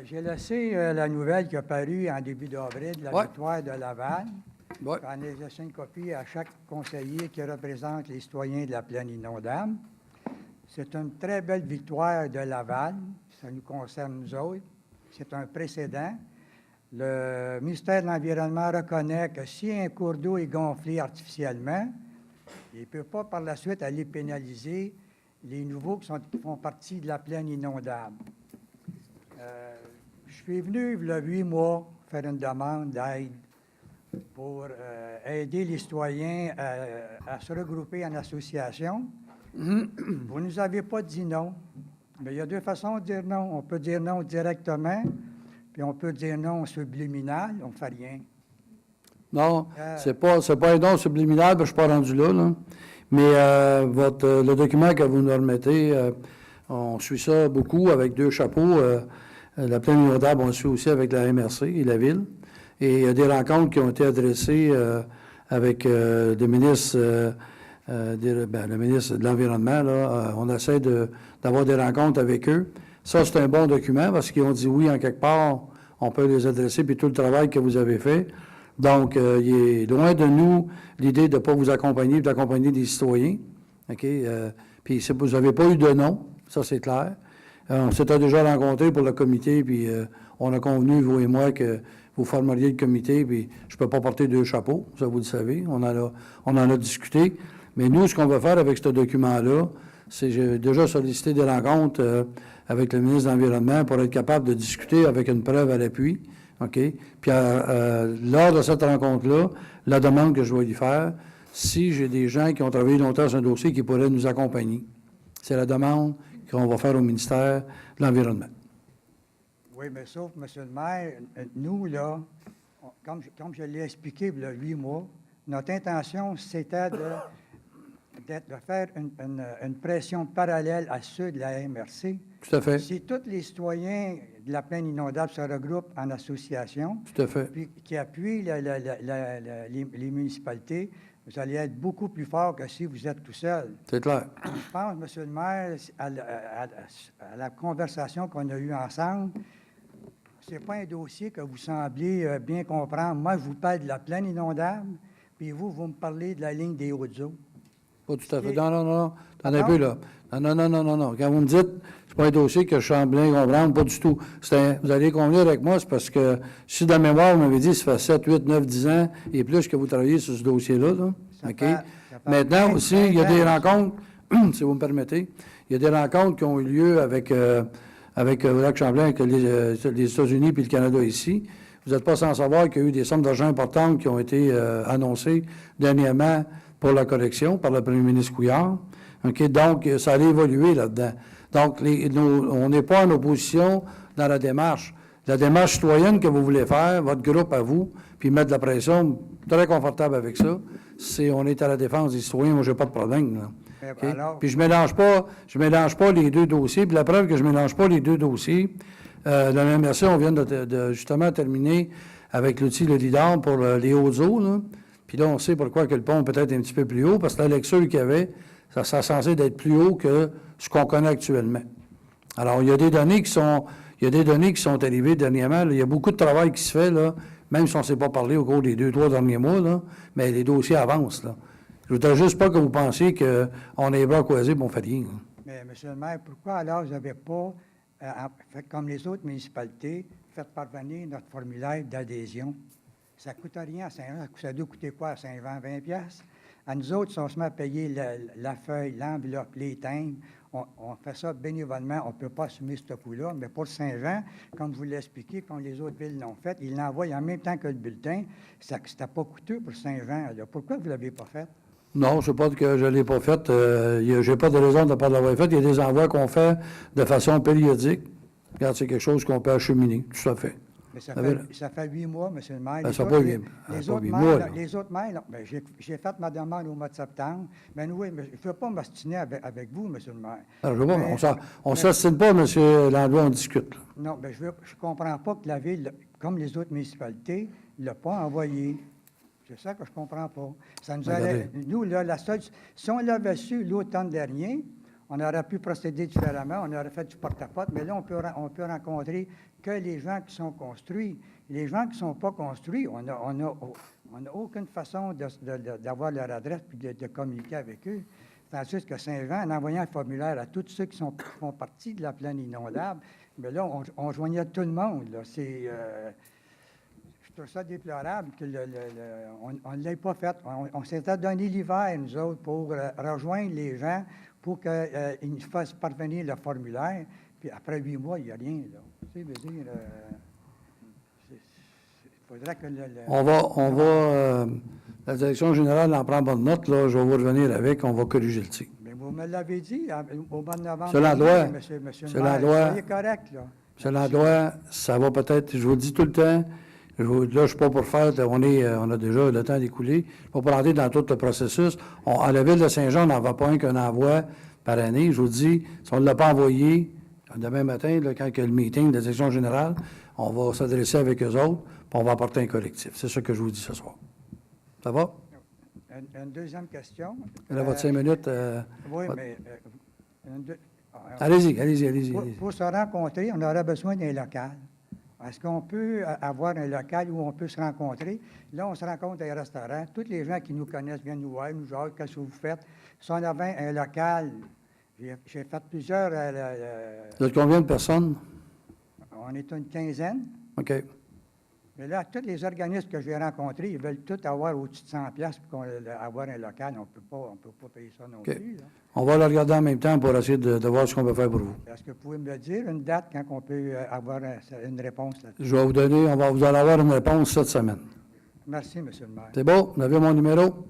J'ai laissé la nouvelle qui a paru en début d'avril, la Ouais. victoire de Laval. Ouais. J'en ai laissé une copie à chaque conseiller qui représente les citoyens de la plaine inondable. C'est une très belle victoire de Laval. Ça nous concerne, nous autres. C'est un précédent. Le ministère de l'Environnement reconnaît que si un cours d'eau est gonflé artificiellement, il ne peut pas par la suite aller pénaliser les nouveaux qui font partie de la plaine inondable. Je suis venu, il y a 8 mois, faire une demande d'aide pour aider les citoyens à se regrouper en association. Vous ne nous avez pas dit non, mais il y a deux façons de dire non. On peut dire non directement, puis on peut dire non subliminal, on ne fait rien. Non, c'est pas un don subliminal, je ne suis pas rendu là. Mais le document que vous nous remettez, on suit ça beaucoup avec 2 chapeaux. La plaine inondable, on le suit aussi avec la MRC et la Ville. Et il y a des rencontres qui ont été adressées avec des ministres, le ministre de l'Environnement. On essaie d'avoir des rencontres avec eux. Ça, c'est un bon document parce qu'ils ont dit oui en quelque part. On peut les adresser, puis tout le travail que vous avez fait. Donc, il est loin de nous l'idée de ne pas vous accompagner, d'accompagner des citoyens. OK? Puis vous n'avez pas eu de nom, ça c'est clair. On s'était déjà rencontrés pour le comité, puis on a convenu, vous et moi, que vous formeriez le comité, puis je ne peux pas porter 2 chapeaux, ça vous le savez, on en a discuté. Mais nous, ce qu'on va faire avec ce document-là, c'est j'ai déjà sollicité des rencontres avec le ministre de l'Environnement pour être capable de discuter avec une preuve à l'appui. OK? Puis, lors de cette rencontre-là, la demande que je vais lui faire, si j'ai des gens qui ont travaillé longtemps sur un dossier qui pourraient nous accompagner, c'est la demande qu'on va faire au ministère de l'Environnement. Oui, mais sauf, M. le maire, nous, là, comme je l'ai expliqué il y a 8 mois, notre intention, c'était de faire une pression parallèle à ceux de la MRC. Tout à fait. Si tous les citoyens de la plaine inondable se regroupent en association, tout à fait, puis qui appuient les municipalités, vous allez être beaucoup plus fort que si vous êtes tout seul. C'est clair. Je pense, M. le maire, à la conversation qu'on a eue ensemble, ce n'est pas un dossier que vous semblez bien comprendre. Moi, je vous parle de la plaine inondable, puis vous me parlez de la ligne des Hautes-Eaux. Pas tout à fait. Non. T'en as un peu, là. Non. Quand vous me dites, c'est pas un dossier que je semble bien comprendre, pas du tout. Vous allez convenir avec moi, c'est parce que, si dans la mémoire, vous m'avez dit, ça fait 7, 8, 9, 10 ans et plus que vous travaillez sur ce dossier-là, là. OK? Maintenant aussi, il y a des rencontres, si vous me permettez, il y a des rencontres qui ont eu lieu avec Lac-Champlain, avec les États-Unis et le Canada ici. Vous n'êtes pas sans savoir qu'il y a eu des sommes d'argent importantes qui ont été annoncées dernièrement pour la collection par le premier ministre Couillard. OK? Donc, ça allait évoluer là-dedans. Donc, on n'est pas en opposition dans la démarche. La démarche citoyenne que vous voulez faire, votre groupe à vous, puis mettre de la pression, très confortable avec ça, on est à la défense des citoyens, moi, j'ai pas de problème. Là. Okay? Alors, puis je mélange pas les 2 dossiers. Puis la preuve que je mélange pas les 2 dossiers, la MRC, on vient de justement terminer avec l'outil Le Lidar pour les Hautes-Eaux, là. Puis là, on sait pourquoi que le pont peut être un petit peu plus haut, parce que la lecture qu'il y avait, ça est censé d'être plus haut que ce qu'on connaît actuellement. Alors, il y a des données qui sont arrivées dernièrement. Là. Il y a beaucoup de travail qui se fait, là, même si on ne s'est pas parlé au cours des 2-3 derniers mois, là, mais les dossiers avancent. Là. Je ne voudrais juste pas que vous pensiez qu'on est les bras croisés et on fait rien. Là. Mais, M. le maire, pourquoi alors vous n'avez pas, fait comme les autres municipalités, fait parvenir notre formulaire d'adhésion? Ça ne coûte rien à Saint-Jean. Ça doit coûter quoi à Saint-Jean? 20$? À nous autres, si on se met à payer la feuille, l'enveloppe, les timbres, on fait ça bénévolement. On ne peut pas assumer ce coût-là. Mais pour Saint-Jean, comme je vous l'ai expliqué, comme les autres villes l'ont fait, ils l'envoient en même temps que le bulletin. Ça n'était pas coûteux pour Saint-Jean. Pourquoi vous ne l'avez pas fait? Non, je ne sais pas que je ne l'ai pas fait. Je n'ai pas de raison de ne pas l'avoir fait. Il y a des envois qu'on fait de façon périodique. Regarde, c'est quelque chose qu'on peut acheminer. Tout à fait. Mais ça fait 8 mois, M. le maire. Les autres maires, j'ai fait ma demande au mois de septembre. Mais oui, je ne veux pas m'ostiner avec vous, M. le maire. Alors, on ne s'ostine pas, M. Landry, on discute. Là. Non, mais je ne comprends pas que la Ville, comme les autres municipalités, ne l'a pas envoyé. C'est ça que je ne comprends pas. Ça nous allait, nous, là, si on l'avait su l'automne dernier, On aurait pu procéder différemment, on aurait fait du porte-à-porte, mais là, on peut rencontrer que les gens qui sont construits. Les gens qui ne sont pas construits, on n'a aucune façon d'avoir leur adresse puis de communiquer avec eux. Tandis que Saint-Jean, en envoyant un formulaire à tous ceux qui font partie de la plaine inondable, mais là, on joignait tout le monde. Là. Je trouve ça déplorable qu'on ne l'ait pas fait. On s'était donné l'hiver, nous autres, pour rejoindre les gens, pour qu'ils nous fassent parvenir le formulaire. Puis après 8 mois, il n'y a rien. Là. Tu sais, veux dire, il faudrait que la direction générale en prend bonne note, là, je vais vous revenir avec, on va corriger le tir. Mais vous me l'avez dit au mois de novembre. C'est l'endroit. Monsieur le C'est maire, l'endroit. soyez correct, là. C'est l'endroit, ça va peut-être, je vous le dis tout le temps, là, je ne suis pas pour faire, on a déjà le temps d'écouler, je ne suis pas pour entrer dans tout le processus. À la ville de Saint-Jean, on n'en va pas qu'un envoi par année. Je vous dis, si on ne l'a pas envoyé, demain matin, là, quand il y a le meeting de la direction générale, on va s'adresser avec eux autres, puis on va apporter un collectif. C'est ça que je vous dis ce soir. Ça va? Une deuxième question. Là, votre 5 minutes. Oui, mais... Allez-y. Pour se rencontrer, on aurait besoin d'un local. Est-ce qu'on peut avoir un local où on peut se rencontrer? Là, on se rencontre dans les restaurants. Tous les gens qui nous connaissent viennent nous voir, nous disent « Qu'est-ce que vous faites? » Si on avait un local, j'ai fait plusieurs... Vous êtes combien de personnes? On est une quinzaine. OK. Mais là, tous les organismes que j'ai rencontrés, ils veulent tous avoir au-dessus de 100$ pour avoir un local. On ne peut pas payer ça non OK. plus. Là. On va le regarder en même temps pour essayer de voir ce qu'on peut faire pour vous. Est-ce que vous pouvez me dire une date quand on peut avoir une réponse là-dessus? Je vais vous donner, vous allez avoir une réponse cette semaine. Merci, M. le maire. C'est bon? Vous avez mon numéro?